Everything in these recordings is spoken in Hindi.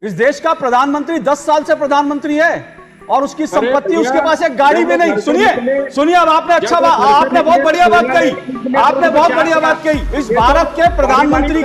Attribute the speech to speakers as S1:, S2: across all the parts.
S1: इस देश का प्रधानमंत्री 10 साल से प्रधानमंत्री है और उसकी संपत्ति, उसके पास एक गाड़ी भी नहीं। सुनिए अब आपने आपने बहुत बढ़िया बात कही, आपने बहुत बढ़िया बात कही। इस भारत के प्रधानमंत्री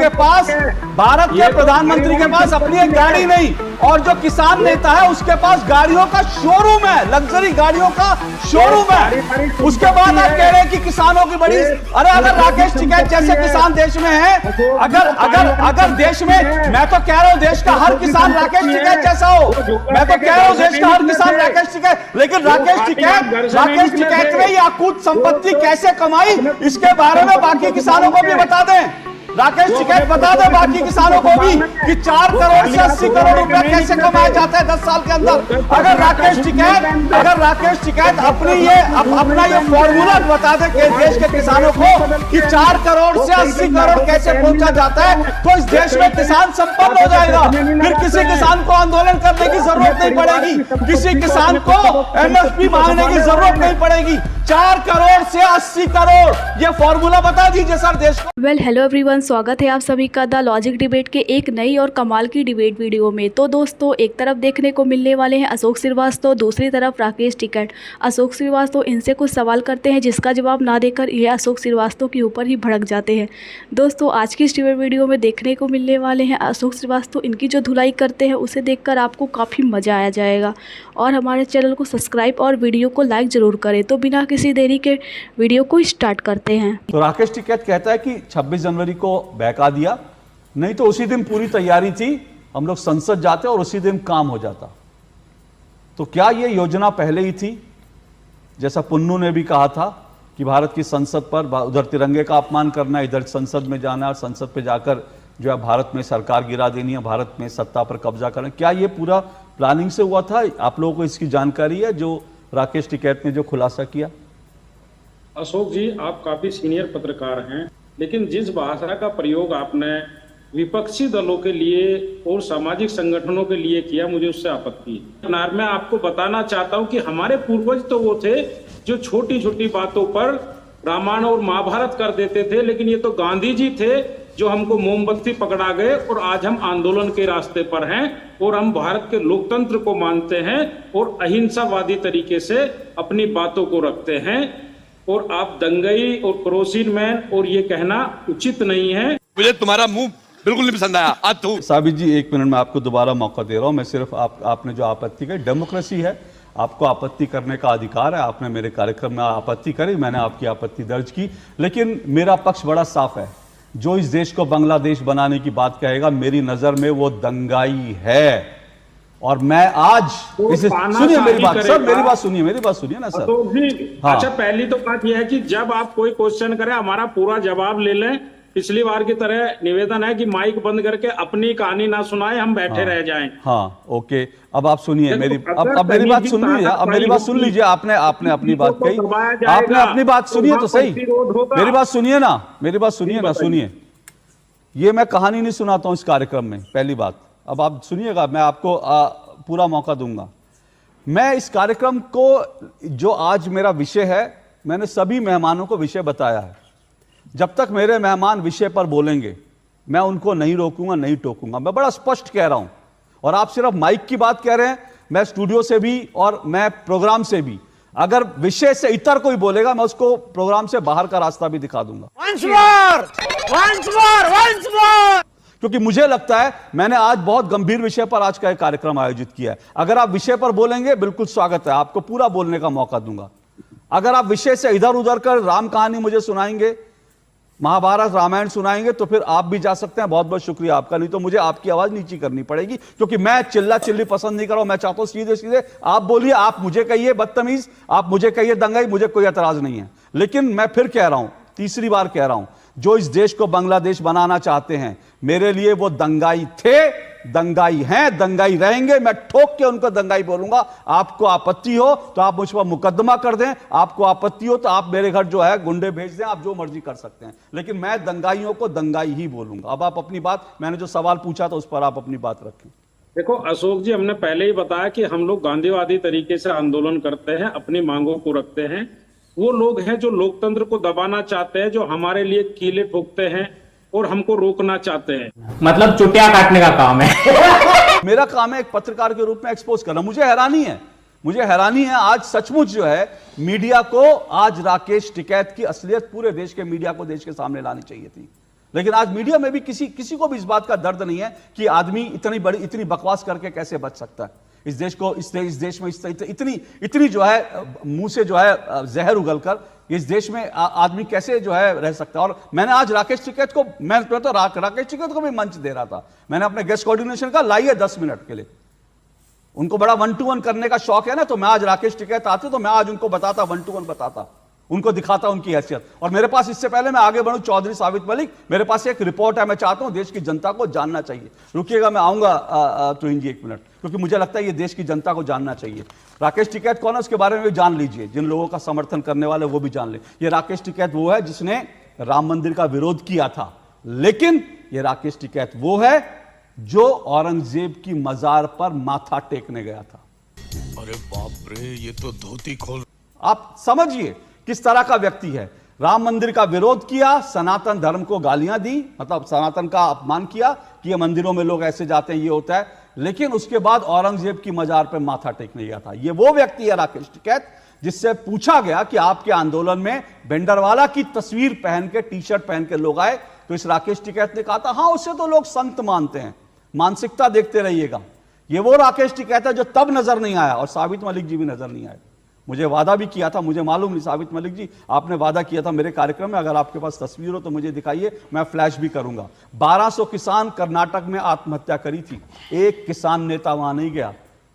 S1: के पास अपनी एक गाड़ी नहीं, और जो किसान नेता है उसके पास गाड़ियों का शोरूम है, लग्जरी गाड़ियों का शोरूम है। उसके बाद आप कह रहे हैं कि किसानों की बड़ी, अरे अगर राकेश टिकैत जैसे किसान देश में है, अगर देश में, मैं तो कह रहा हूं देश का हर किसान राकेश टिकैत जैसा हो, मैं तो कह रहा हूं देश का हर किसान राकेश टिकैत, लेकिन राकेश टिकैत ने ये अकूत संपत्ति कैसे कमाई, इसके बारे में बाकी किसानों को भी बता दें। राकेश टिकैत बता दे बाकी किसानों को भी कि 4 करोड़ से 80 करोड़ रुपए कैसे कमाया जाता है 10 साल के अंदर। अगर राकेश टिकैत अपना ये फॉर्मूला बता दे कि देश के किसानों को कि 4 करोड़ से 80 करोड़ कैसे पहुंचा जाता है, तो इस देश में किसान संपन्न हो जाएगा। फिर किसी किसान को आंदोलन करने की जरूरत नहीं पड़ेगी, किसी किसान को MSP मांगने की जरूरत नहीं पड़ेगी। 4 करोड़ से 80 करोड़, ये फॉर्मूला बता दीजिए सर देश को।
S2: वेल हेलो एवरीवन, स्वागत है आप सभी का द लॉजिक डिबेट के एक नई और कमाल की डिबेट वीडियो में। तो दोस्तों, एक तरफ देखने को मिलने वाले हैं अशोक श्रीवास्तव, दूसरी तरफ राकेश टिकैत। अशोक श्रीवास्तव इनसे कुछ सवाल करते हैं जिसका जवाब ना देकर ये अशोक श्रीवास्तव के ऊपर ही भड़क जाते हैं। दोस्तों, आज की इस डिबेट वीडियो में देखने को मिलने वाले हैं अशोक श्रीवास्तव, इनकी जो धुलाई करते हैं उसे देखकर आपको काफ़ी मज़ा आ जाएगा। और हमारे चैनल को सब्सक्राइब और वीडियो को लाइक ज़रूर करें। तो बिना किसी देरी के वीडियो को स्टार्ट करते हैं।
S1: तो राकेश टिकैत कहता है कि 26 जनवरी को बहका दिया, नहीं तो उसी दिन पूरी तैयारी थी, हम लोग संसद जाते और उसी दिन काम हो जाता। तो क्या यह योजना पहले ही थी? जैसा पुन्नू ने भी कहा था कि भारत की संसद पर उधर तिरंगे का अपमान करना, इधर संसद में जाना और संसद पे जाकर जो है भारत में सरकार गिरा देनी है, भारत में सत्ता पर कब्जा करना। क्या यह पूरा प्लानिंग से हुआ था? आप लोगों को इसकी जानकारी है जो राकेश टिकैत ने जो खुलासा किया?
S3: अशोक जी, आप काफी सीनियर पत्रकार हैं, लेकिन जिस भाषा का प्रयोग आपने विपक्षी दलों के लिए और सामाजिक संगठनों के लिए किया, मुझे उससे आपत्ति है। मैं आपको बताना चाहता हूं कि हमारे पूर्वज तो वो थे जो छोटी छोटी बातों पर रामायण और महाभारत कर देते थे, लेकिन ये तो गांधी जी थे जो हमको मोमबत्ती पकड़ा गए और आज हम आंदोलन के रास्ते पर हैं और हम भारत के लोकतंत्र को मानते हैं और अहिंसावादी तरीके से अपनी बातों को रखते हैं। और आप दंगई और क्रोसिन मैन और ये कहना उचित नहीं है।
S4: मुझे तुम्हारा मुंह बिल्कुल नहीं पसंद आया।
S1: साबित जी, 1 मिनट में आपको दोबारा मौका दे रहा हूं। मैं सिर्फ आपने जो आपत्ति की, डेमोक्रेसी है, आपको आपत्ति करने का अधिकार है। आपने मेरे कार्यक्रम में आपत्ति करी, मैंने आपकी आपत्ति दर्ज की, लेकिन मेरा पक्ष बड़ा साफ है। जो इस देश को बांग्लादेश बनाने की बात कहेगा, मेरी नजर में वो दंगाई है। और मैं आज इसे सुनिए मेरी बात सर, मेरी बात सुनिए ना सर।
S3: हाँ। अच्छा, पहली तो बात यह है कि जब आप कोई क्वेश्चन करें हमारा पूरा जवाब ले लें। पिछली बार की तरह निवेदन है कि माइक बंद करके अपनी कहानी ना सुनाएं, हम बैठे रह जाएं।
S1: हाँ, ओके। अब आप सुनिए अब मेरी बात सुन लीजिए। अब मेरी बात सुन लीजिए। आपने अपनी बात कही, आपने अपनी बात सुनिए तो सही। मेरी बात सुनिए ना, सुनिए। ये मैं कहानी नहीं सुनाता हूं इस कार्यक्रम में, पहली बात। अब आप सुनिएगा, मैं आपको पूरा मौका दूंगा। मैं इस कार्यक्रम को, जो आज मेरा विषय है, मैंने सभी मेहमानों को विषय बताया है। जब तक मेरे मेहमान विषय पर बोलेंगे, मैं उनको नहीं रोकूंगा, नहीं टोकूंगा। मैं बड़ा स्पष्ट कह रहा हूं। और आप सिर्फ माइक की बात कह रहे हैं, मैं स्टूडियो से भी और मैं प्रोग्राम से भी, अगर विषय से इतर कोई बोलेगा, मैं उसको प्रोग्राम से बाहर का रास्ता भी दिखा दूंगा। once more! क्योंकि मुझे लगता है मैंने आज बहुत गंभीर विषय पर आज का एक कार्यक्रम आयोजित किया है। अगर आप विषय पर बोलेंगे, बिल्कुल स्वागत है, आपको पूरा बोलने का मौका दूंगा। अगर आप विषय से इधर उधर कर राम कहानी मुझे सुनाएंगे, महाभारत रामायण सुनाएंगे, तो फिर आप भी जा सकते हैं। बहुत बहुत शुक्रिया आपका, नहीं तो मुझे आपकी आवाज नीची करनी पड़ेगी, क्योंकि मैं चिल्ला चिल्ली पसंद नहीं कर रहा हूं। मैं चाहता हूं सीधे सीधे आप बोलिए, आप मुझे कहिए बदतमीज, आप मुझे कहिए दंगाई, मुझे कोई एतराज नहीं है। लेकिन मैं फिर कह रहा हूं, तीसरी बार कह रहा हूं, जो इस देश को बांग्लादेश बनाना चाहते हैं, मेरे लिए वो दंगाई थे, दंगाई हैं, दंगाई रहेंगे। मैं ठोक के उनको दंगाई बोलूंगा। आपको आपत्ति हो तो आप मुझ पर मुकदमा कर दें, आपको आपत्ति हो तो आप मेरे घर जो है गुंडे भेज दें, आप जो मर्जी कर सकते हैं, लेकिन मैं दंगाइयों को दंगाई ही बोलूंगा। अब आप अपनी बात, मैंने जो सवाल पूछा था उस पर आप अपनी बात रखें।
S3: देखो अशोक जी, हमने पहले ही बताया कि हम लोग गांधीवादी तरीके से आंदोलन करते हैं, अपनी मांगों को रखते हैं। वो लोग हैं जो लोकतंत्र को दबाना चाहते हैं, जो हमारे लिए कीले ठोकते हैं और हमको रोकना चाहते हैं।
S5: मतलब चुटिया काटने का काम है।
S1: मेरा काम है एक पत्रकार के रूप में एक्सपोज करना। मुझे हैरानी है आज सचमुच जो है मीडिया को, आज राकेश टिकैत की असलियत पूरे देश के मीडिया को देश के सामने लानी चाहिए थी, लेकिन आज मीडिया में भी किसी को भी इस बात का दर्द नहीं है कि आदमी इतनी बकवास करके कैसे बच सकता है। इस देश में इतनी जो है मुंह से जो है जहर उगलकर इस देश में आदमी कैसे जो है रह सकता है। और मैंने आज राकेश टिकैत को, मैं तो राकेश टिकैत को भी मंच दे रहा था, मैंने अपने गेस्ट कोऑर्डिनेशन का लाइए 10 मिनट के लिए, उनको बड़ा 1-to-1 करने का शौक है ना, तो मैं आज राकेश टिकैत आते तो मैं आज उनको बताता, 1-to-1 बताता, उनको दिखाता उनकी हैसियत। और मेरे पास, इससे पहले मैं आगे बढ़ूं, चौधरी साबित मलिक, मेरे पास एक रिपोर्ट है, मैं चाहता हूं देश की जनता को जानना चाहिए। रुकिएगा, मैं आऊंगा तुहिन जी 1 मिनट, क्योंकि मुझे लगता है ये देश की जनता को जानना चाहिए। राकेश टिकैत कौन है उसके बारे में भी जान लीजिए, जिन लोगों का समर्थन करने वाले वो भी जान ले। ये राकेश टिकैत वो है जिसने राम मंदिर का विरोध किया था, लेकिन ये राकेश टिकैत वो है जो औरंगजेब की मजार पर माथा टेकने गया था।
S4: अरे बाप रे, ये तो धोती खोल।
S1: आप समझिए किस तरह का व्यक्ति है। राम मंदिर का विरोध किया, सनातन धर्म को गालियां दी, मतलब सनातन का अपमान किया कि ये मंदिरों में लोग ऐसे जाते हैं, ये होता है, लेकिन उसके बाद औरंगजेब की मजार पर माथा टेकने गया था। ये वो व्यक्ति है राकेश टिकैत जिससे पूछा गया कि आपके आंदोलन में बेंडरवाला की तस्वीर पहन के, टी शर्ट पहन के लोग आए, तो इस राकेश टिकैत ने कहा था हाँ उसे तो लोग संत मानते हैं, मानसिकता देखते रहिएगा। ये वो राकेश टिकैत है जो तब नजर नहीं आया, और साबित मलिक जी भी नजर नहीं आए। मुझे वादा भी किया था, मुझे मालूम नहीं साबित मलिक जी, आपने वादा किया था मेरे कार्यक्रम में, अगर आपके पास तस्वीर हो तो मुझे दिखाइए, मैं फ्लैश भी करूंगा। 1200 किसान कर्नाटक में आत्महत्या करी थी, एक किसान नेता वहां नहीं गया।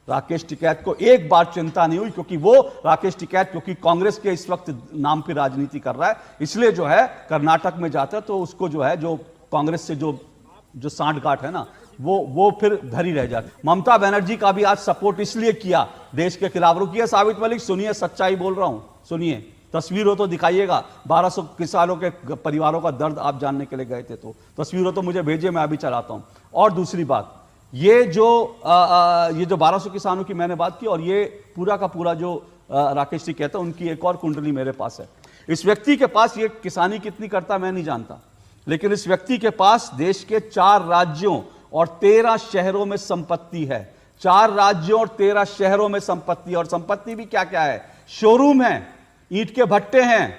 S1: राकेश टिकैत को एक बार चिंता नहीं हुई, क्योंकि वो राकेश टिकैत, क्योंकि कांग्रेस के इस वक्त नाम की राजनीति कर रहा है, इसलिए जो है कर्नाटक में जाता है तो उसको जो है, जो कांग्रेस से जो सांठगांठ है ना, वो फिर धरी रह जाती। ममता बनर्जी का भी आज सपोर्ट इसलिए किया देश के खिलाफ। रुकिए साबित मलिक, सुनिए, सच्चाई बोल रहा हूं, सुनिए, तस्वीर हो तो दिखाइएगा। 1200 किसानों के परिवारों का दर्द आप जानने के लिए गए थे, तो तस्वीर हो तो मुझे भेजिए, मैं अभी चलाता हूं। और दूसरी बात, ये जो 1200 किसानों की मैंने बात की, और ये पूरा का पूरा जो राकेश जी कहते हैं, उनकी एक और कुंडली मेरे पास है। इस व्यक्ति के पास, ये किसानी कितनी करता मैं नहीं जानता, लेकिन इस व्यक्ति के पास देश के 4 राज्यों और 13 शहरों में संपत्ति है। 4 राज्यों और 13 शहरों में संपत्ति, और संपत्ति भी क्या क्या है, शोरूम है, ईंट के भट्टे हैं,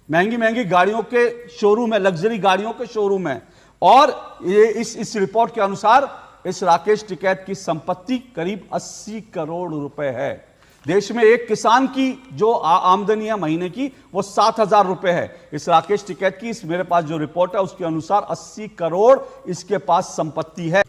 S1: महंगी महंगी गाड़ियों के शोरूम है, लग्जरी गाड़ियों के शोरूम है। और ये इस रिपोर्ट के अनुसार इस राकेश टिकैत की संपत्ति करीब 80 करोड़ रुपए है। देश में एक किसान की जो आमदनी है महीने की, वो 7,000 रुपए है। इस राकेश टिकैत की, इस मेरे पास जो रिपोर्ट है उसके अनुसार 80 करोड़ इसके पास संपत्ति है।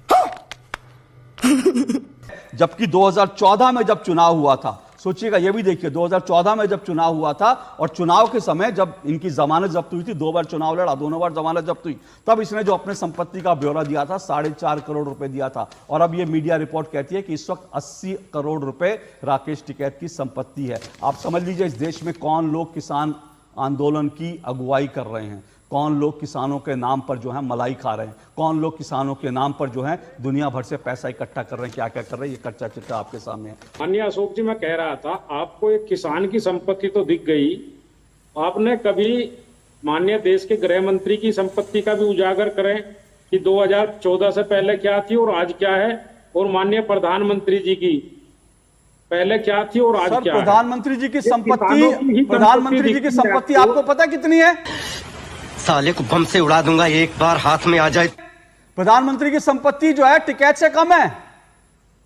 S1: जबकि 2014 में जब चुनाव हुआ था, सोचिएगा, ये भी देखिए, 2014 में जब चुनाव हुआ था, और चुनाव के समय जब इनकी जमानत जब्त हुई थी, 2 बार चुनाव लड़ा, दोनों बार जमानत जब्त हुई, तब इसने जो अपने संपत्ति का ब्यौरा दिया था, 4.5 करोड़ रुपए दिया था। और अब ये मीडिया रिपोर्ट कहती है कि इस वक्त 80 करोड़ रुपए राकेश टिकैत की संपत्ति है। आप समझ लीजिए इस देश में कौन लोग किसान आंदोलन की अगुवाई कर रहे हैं, कौन लोग किसानों के नाम पर जो है मलाई खा रहे हैं, कौन लोग किसानों के नाम पर जो है दुनिया भर से पैसा इकट्ठा कर रहे हैं, क्या क्या कर रहे हैं, ये कच्चा चिट्ठा आपके सामने है।
S3: माननीय अशोक जी, मैं कह रहा था, आपको एक किसान की संपत्ति तो दिख गई, आपने कभी माननीय देश के गृह मंत्री की संपत्ति का भी उजागर करें कि 2014 से पहले क्या थी और आज क्या है, और माननीय प्रधानमंत्री जी की पहले क्या थी और आज क्या है।
S1: प्रधानमंत्री जी की संपत्ति आपको पता कितनी है?
S5: साले को बम से उड़ा दूंगा एक बार हाथ में आ जाए।
S1: प्रधानमंत्री की संपत्ति जो है टिकैत से कम है।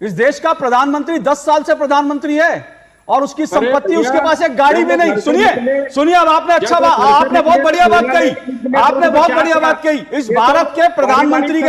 S1: इस देश का प्रधानमंत्री 10 साल से प्रधानमंत्री है, और उसकी संपत्ति, उसके पास एक गाड़ी भी नहीं। सुनिए, अब आपने आपने बहुत बढ़िया बात कही, आपने बहुत बढ़िया बात कही। इस भारत के प्रधानमंत्री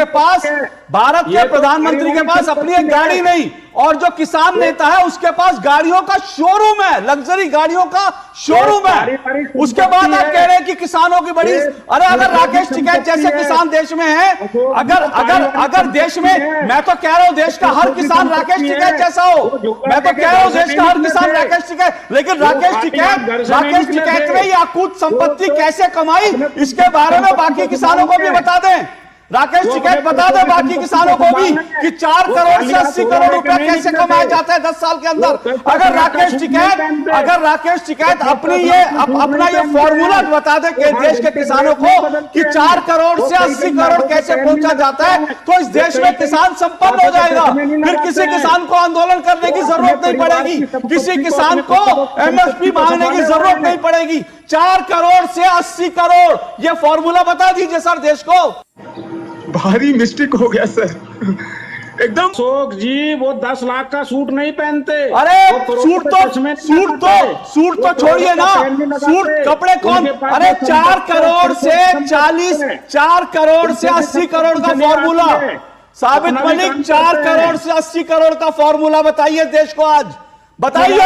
S1: के पास अपनी एक गाड़ी नहीं, और जो किसान नेता है उसके पास गाड़ियों का शोरूम है, लग्जरी गाड़ियों का शोरूम है। उसके बाद आप कह रहे हैं कि किसानों की बड़ी, अरे अगर राकेश टिकैत जैसे किसान देश में है, अगर देश में, मैं तो कह रहा हूं देश का हर किसान राकेश टिकैत जैसा हो, मैं तो कह रहा हूं देश का हर किसान राकेश टिकैत, लेकिन राकेश टिकैत ने यह अकूत संपत्ति कैसे कमाई, इसके बारे में बाकी किसानों को भी बता दें। राकेश टिकैत बता दे बाकी किसानों को भी कि 4 करोड़ से 80 करोड़ रुपए कैसे कमाए जाते हैं 10 साल के अंदर। अगर राकेश टिकैत अपना ये फॉर्मूला बता दे कि देश के किसानों को कि 4 करोड़ से 80 करोड़ कैसे पहुंचा जाता है, तो इस देश में किसान संपन्न हो जाएगा। फिर किसी किसान को आंदोलन करने की जरूरत नहीं पड़ेगी, किसी किसान को एमएसपी मांगने की जरूरत नहीं पड़ेगी। 4 करोड़ से 80 करोड़ ये फॉर्मूला बता दीजिए सर देश को।
S6: भारी मिस्टेक हो गया सर एकदम।
S3: अशोक जी वो 10 लाख का सूट नहीं पहनते।
S1: अरे सूट तो छोड़िए ना, सूट कपड़े कौन, अरे 4 करोड़ से 80 करोड़ का फॉर्मूला। साबित मलिक 4 करोड़ से 80 करोड़ का फॉर्मूला बताइए देश को आज, बताइए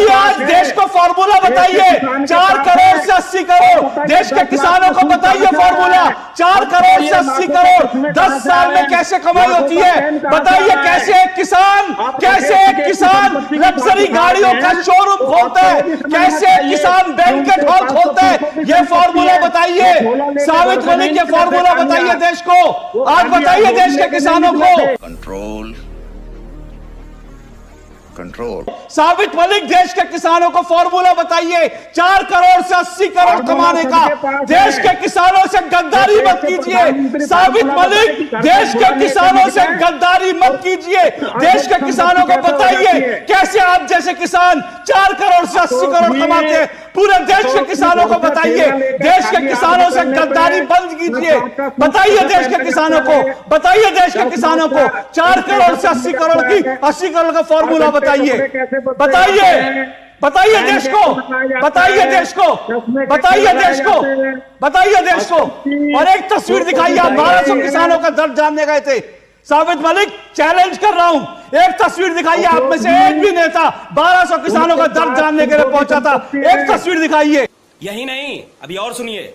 S1: आज देश को फॉर्मूला बताइए। 4 करोड़ से 80 करोड़ देश के किसानों को बताइए फॉर्मूला। 4 करोड़ से 80 करोड़ 10 साल में कैसे कमाई होती है बताइए। कैसे एक किसान लग्जरी गाड़ियों का शोरूम खोलता है, कैसे एक किसान बैंकेट हॉल खोलता है, ये फॉर्मूला बताइए। साबित मलिक ये फॉर्मूला बताइए देश को आज, बताइए देश के किसानों को।
S4: कंट्रोल
S1: साबित मलिक देश के किसानों को फॉर्मूला बताइए 4 करोड़ से 80 करोड़ कमाने का। देश के किसानों से गद्दारी मत कीजिए साबित मलिक, देश के किसानों से गद्दारी मत कीजिए। देश के किसानों को बताइए कैसे आप जैसे किसान 4 करोड़ से 80 करोड़ कमाते हैं। पूरे देश के किसानों को बताइए, देश के किसानों से गद्दारी बंद कीजिए। बताइए देश के किसानों को, बताइए देश के किसानों को 4 करोड़ से 80 करोड़ का फॉर्मूला बताइए देश को, बताइए देश को। और एक तस्वीर दिखाइए, आप 1200 किसानों का दर्द जानने गए थे। साबित मलिक चैलेंज कर रहा हूं, एक तस्वीर दिखाइए, आप में से एक भी नेता 1200 किसानों का दर्द जानने के लिए पहुंचा था। एक तस्वीर दिखाइए।
S7: यही नहीं, अभी और सुनिए।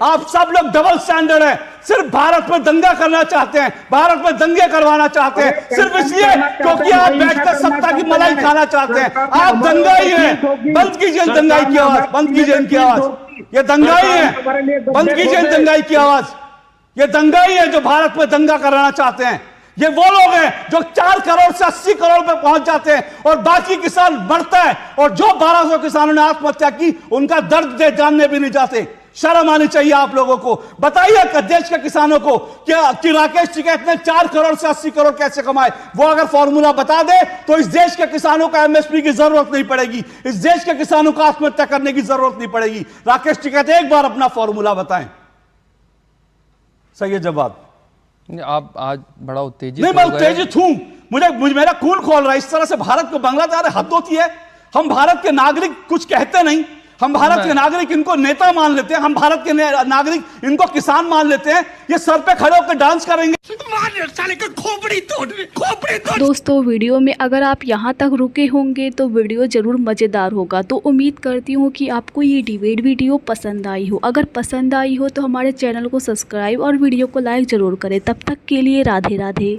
S1: आप सब लोग डबल स्टैंडर्ड हैं, सिर्फ भारत में दंगा करना चाहते हैं, भारत में दंगे करवाना चाहते हैं, सिर्फ इसलिए क्योंकि आप बैठकर सत्ता की मलाई खाना चाहते हैं। आप दंगाई हैं, बंद कीजिए दंगाई की आवाज, बंद कीजिए इनकी आवाज। ये दंगाई है, बंद कीजिए दंगाई की आवाज। ये दंगाई है जो भारत में दंगा कराना चाहते हैं। ये वो लोग हैं जो 4 करोड़ से 80 करोड़ पे पहुंच जाते हैं और बाकी किसान मरता है, और जो 1200 किसानों ने आत्महत्या की उनका दर्द जानने भी नहीं जाते। शर्म आनी चाहिए आप लोगों को। बताइए देश के किसानों को कि राकेश टिकैत ने 4 करोड़ से 80 करोड़ कैसे कमाए। वो अगर फॉर्मूला बता दे तो इस देश के किसानों को एमएसपी की जरूरत नहीं पड़ेगी, इस देश के किसानों को आत्महत्या करने की जरूरत नहीं पड़ेगी। राकेश टिकैत एक बार अपना फॉर्मूला बताएं। सही है जवाब।
S8: आप आज बड़ा उत्तेजित
S1: नहीं, मैं उत्तेजित हूं, मुझे मेरा खून खोल रहा है। इस तरह से भारत को बंगला जा रहा है, हद होती है। हम भारत के नागरिक कुछ कहते नहीं, हम भारत के नागरिक इनको नेता मान लेते हैं, हम भारत के नागरिक इनको किसान मान लेते हैं। ये सर पे खड़े होकर डांस करेंगे।
S2: दोस्तों वीडियो में अगर आप यहाँ तक रुके होंगे तो वीडियो ज़रूर मज़ेदार होगा। तो उम्मीद करती हूँ कि आपको ये डिबेट वीडियो पसंद आई हो। अगर पसंद आई हो तो हमारे चैनल को सब्सक्राइब और वीडियो को लाइक ज़रूर करें। तब तक के लिए राधे राधे।